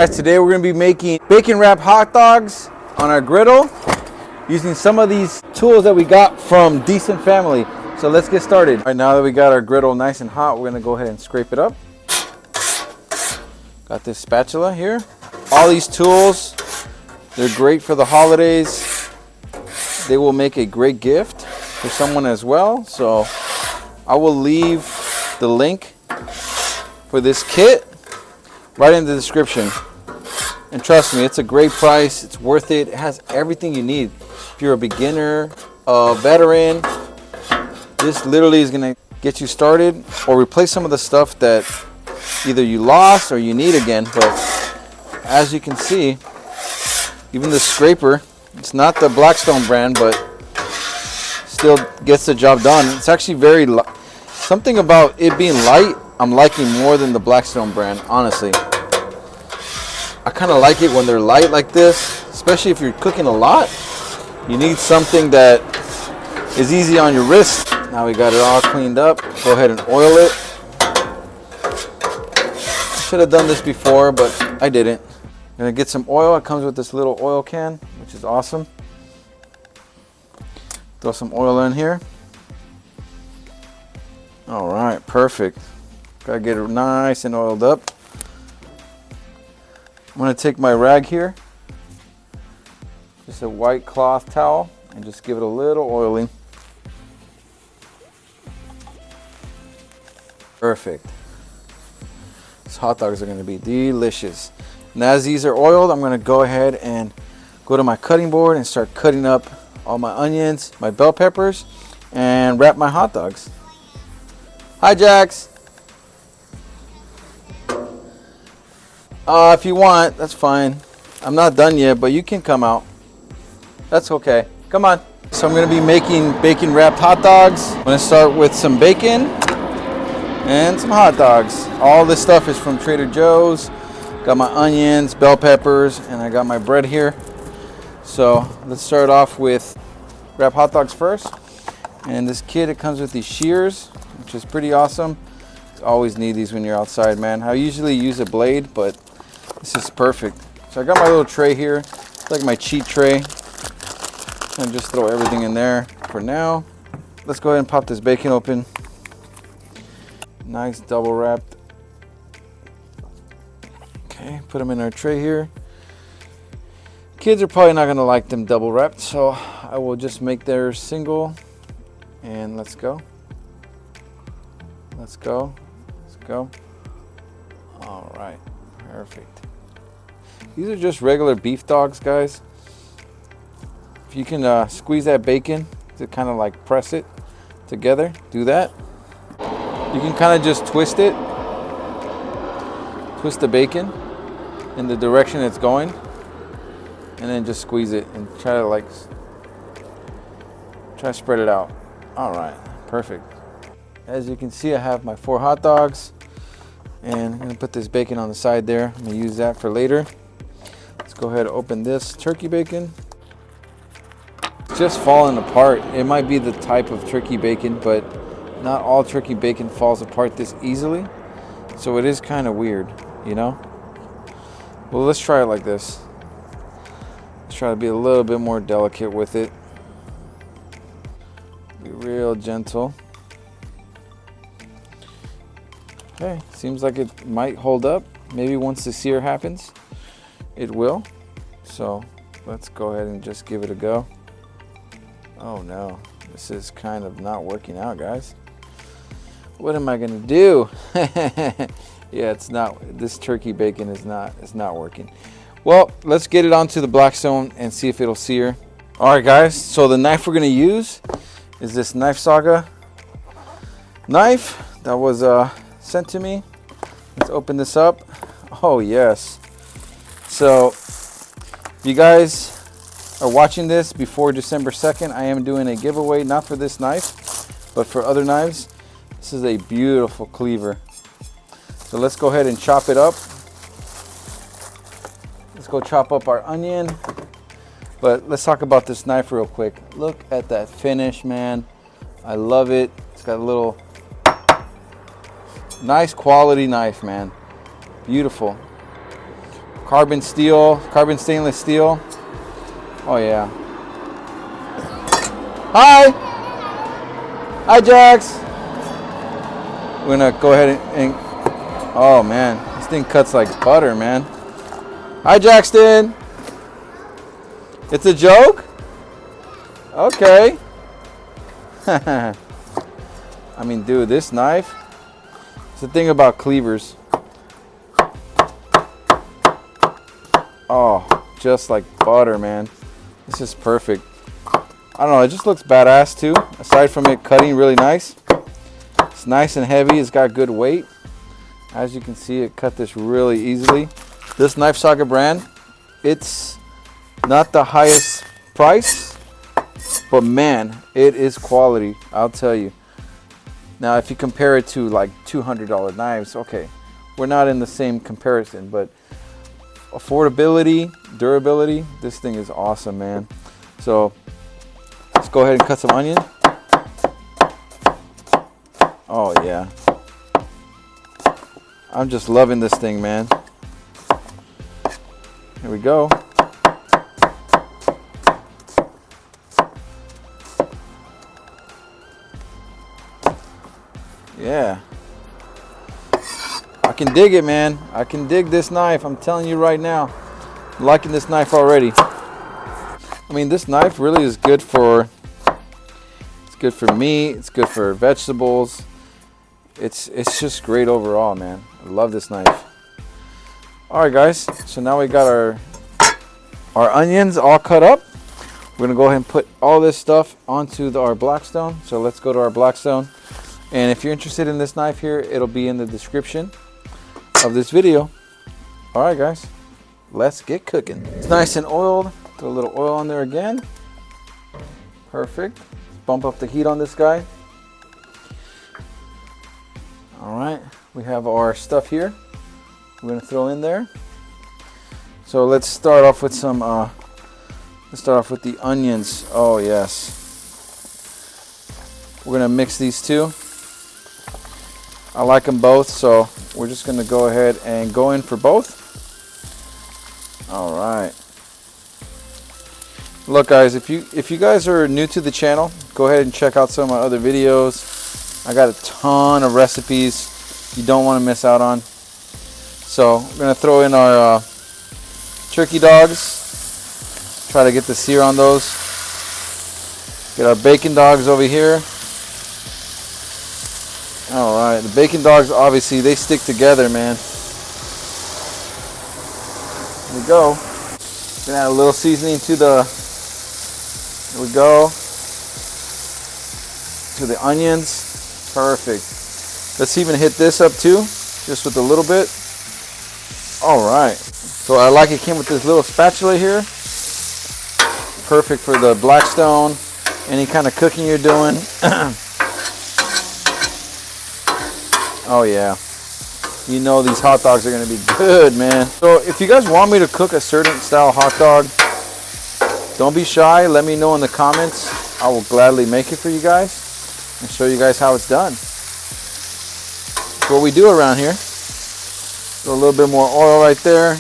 Guys, today we're going to be making bacon wrapped hot dogs on our griddle using some of these tools that we got from Decent Family. So let's get started. All right, now that we got our griddle nice and hot, we're going to go ahead and scrape it up. Got this spatula here. All these tools, they're great for the holidays. They will make a great gift for someone as well. So I will leave the link for this kit right in the description. And trust me, it's a great price. It's worth it. It has everything you need. If you're a beginner, a veteran, this literally is going to get you started or replace some of the stuff that either you lost or you need again. But as you can see, even the scraper, it's not the Blackstone brand, but still gets the job done. It's actually very something about it being light I'm liking more than the Blackstone brand, honestly. I kind of like it when they're light like this, especially if you're cooking a lot. You need something that is easy on your wrist. Now we got it all cleaned up. Go ahead and oil it. Should have done this before, but I didn't. I'm gonna get some oil. It comes with this little oil can, which is awesome. Throw some oil in here. All right, perfect. Gotta get it nice and oiled up. I'm going to take my rag here, just a white cloth towel, and just give it a little oiling. Perfect. These hot dogs are going to be delicious. And as these are oiled, I'm going to go ahead and go to my cutting board and start cutting up all my onions, my bell peppers, and wrap my hot dogs. Hi, Jax. If you want, that's fine. I'm not done yet, but you can come out. That's okay. Come on. So I'm going to be making bacon wrapped hot dogs. I'm going to start with some bacon and some hot dogs. All this stuff is from Trader Joe's. Got my onions, bell peppers, and I got my bread here. So let's start off with wrap hot dogs first. And this kit, it comes with these shears, which is pretty awesome. You always need these when you're outside, man. I usually use a blade, but this is perfect. So I got my little tray here. It's like my cheat tray. And just throw everything in there for now. Let's go ahead and pop this bacon open. Nice double wrapped. Okay, put them in our tray here. Kids are probably not gonna like them double wrapped, so I will just make theirs single. And let's go. Let's go. Let's go. All right, perfect. These are just regular beef dogs, guys. If you can squeeze that bacon to kind of like press it together, do that. You can kind of just twist it. Twist the bacon in the direction it's going. And then just squeeze it and try to spread it out. All right, perfect. As you can see, I have my 4 hot dogs. And I'm gonna put this bacon on the side there. I'm gonna use that for later. Let's go ahead and open this turkey bacon. It's just falling apart. It might be the type of turkey bacon, but not all turkey bacon falls apart this easily. So it is kind of weird, you know? Well, let's try it like this. Let's try to be a little bit more delicate with it. Be real gentle. Okay, seems like it might hold up. Maybe once the sear happens, it will. So let's go ahead and just give it a go. Oh no, this is kind of not working out, guys. What am I gonna do? Yeah, it's not. This turkey bacon is not working. Well, let's get it onto the Blackstone and see if it'll sear. All right, guys. So the knife we're gonna use is this Knife Saga knife that was sent to me. Let's open this up. Oh yes. So if you guys are watching this before December 2nd, I am doing a giveaway, not for this knife, but for other knives. This is a beautiful cleaver. So let's go ahead and chop it up. Let's go chop up our onion. But let's talk about this knife real quick. Look at that finish, man. I love it. It's got a little nice quality knife, man. Beautiful. Of carbon stainless steel. Oh yeah. Hi Jax. We're gonna go ahead and oh man, this thing cuts like butter, man. Hi Jackson. It's a joke? Okay. I mean, dude, this knife, it's the thing about cleavers. Oh, just like butter, man. This is perfect. I don't know, it just looks badass too. Aside from it cutting really nice. It's nice and heavy, it's got good weight. As you can see, it cut this really easily. This Knife Saga brand, it's not the highest price, but man, it is quality, I'll tell you. Now, if you compare it to like $200 knives, okay, we're not in the same comparison, but affordability, durability, this thing is awesome, man. So let's go ahead and cut some onion. Oh yeah, I'm just loving this thing, man. Here we go. Yeah, I can dig it, man. I can dig this knife, I'm telling you right now. I'm liking this knife already. I mean, this knife really is good for, it's good for meat, it's good for vegetables. It's just great overall, man. I love this knife. All right, guys, so now we got our onions all cut up. We're gonna go ahead and put all this stuff onto our Blackstone. So let's go to our Blackstone. And if you're interested in this knife here, it'll be in the description of this video. All right, guys, let's get cooking. It's nice and oiled. Put a little oil on there again. Perfect. Bump up the heat on this guy. All right, we have our stuff here. We're gonna throw in there. So let's start off with some. Let's start off with the onions. Oh yes. We're gonna mix these two. I like them both, so we're just gonna go ahead and go in for both. All right. Look, guys, if you guys are new to the channel, go ahead and check out some of my other videos. I got a ton of recipes you don't want to miss out on. So we're gonna throw in our turkey dogs. Try to get the sear on those. Get our bacon dogs over here. All right, the bacon dogs, obviously they stick together, man. There we go. Gonna add a little seasoning to the. There we go. To the onions. Perfect. Let's even hit this up too, just with a little bit. All right. So I like it came with this little spatula here. Perfect for the Blackstone. Any kind of cooking you're doing. Oh yeah. You know these hot dogs are gonna be good, man. So if you guys want me to cook a certain style hot dog, don't be shy. Let me know in the comments. I will gladly make it for you guys and show you guys how it's done. That's what we do around here. Throw a little bit more oil right there.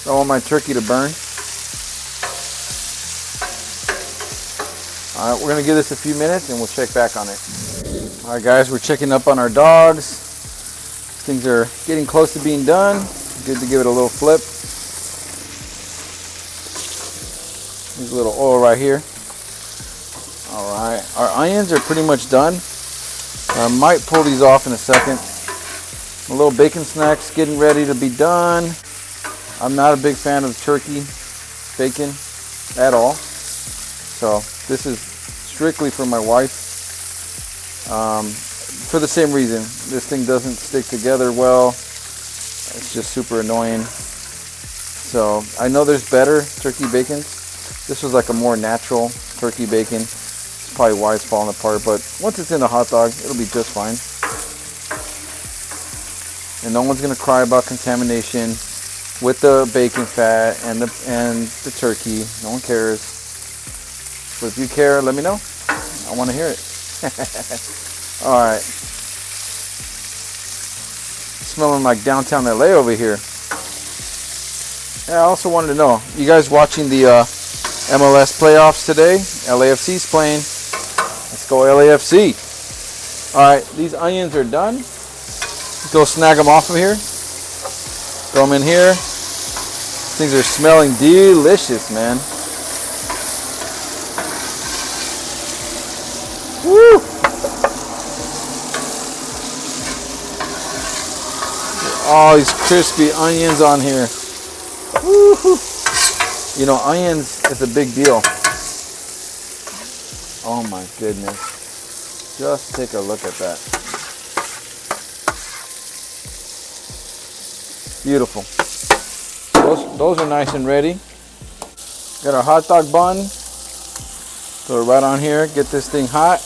Don't want my turkey to burn. All right, we're gonna give this a few minutes and we'll check back on it. All right, guys, we're checking up on our dogs. Things are getting close to being done. Good to give it a little flip. There's a little oil right here. All right, our onions are pretty much done. I might pull these off in a second. A little bacon snacks getting ready to be done. I'm not a big fan of turkey bacon at all. So this is strictly for my wife. For the same reason. This thing doesn't stick together well. It's just super annoying. So I know there's better turkey bacons. This was like a more natural turkey bacon. It's probably why it's falling apart, but once it's in a hot dog, it'll be just fine. And no one's gonna cry about contamination with the bacon fat and the turkey. No one cares. But if you care, let me know. I want to hear it. All right. Smelling like downtown LA over here. Yeah, I also wanted to know, you guys watching the MLS playoffs today? LAFC's playing. Let's go LAFC. All right, these onions are done. Let's go snag them off of here. Throw them in here. Things are smelling delicious, man. Woo! All these crispy onions on here. Woo-hoo. You know, onions is a big deal. Oh my goodness. Just take a look at that. Beautiful. Those are nice and ready. Got our hot dog bun. Throw it right on here. Get this thing hot.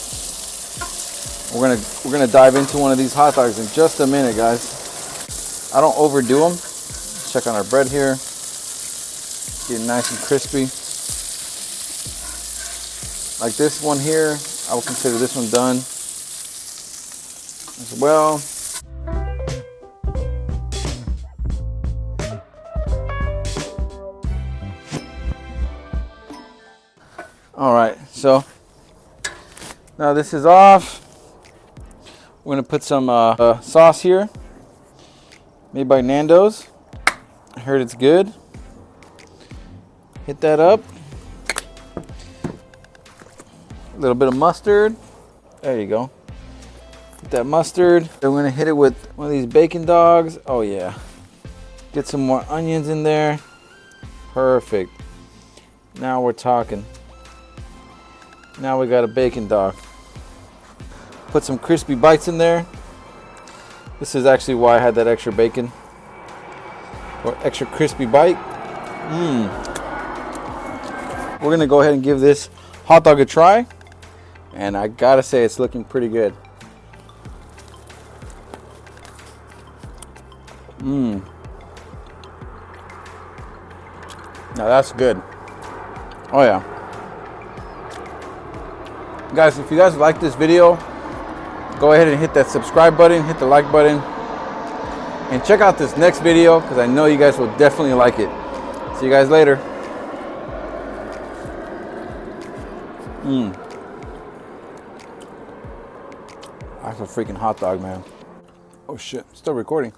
We're gonna dive into one of these hot dogs in just a minute, guys. I don't overdo them. Check on our bread here. Getting nice and crispy. Like this one here, I would consider this one done as well. All right, so now this is off. We're gonna put some sauce here, made by Nando's. I heard it's good. Hit that up. A little bit of mustard. There you go. Get that mustard. Then we're gonna hit it with one of these bacon dogs. Oh yeah. Get some more onions in there. Perfect. Now we're talking. Now we got a bacon dog. Put some crispy bites in there. This is actually why I had that extra bacon. Or extra crispy bite. We're gonna go ahead and give this hot dog a try. And I gotta say, it's looking pretty good. Now that's good. Oh yeah. Guys, if you guys like this video, go ahead and hit that subscribe button, hit the like button, and check out this next video because I know you guys will definitely like it. See you guys later. That's a freaking hot dog, man. Oh shit, still recording.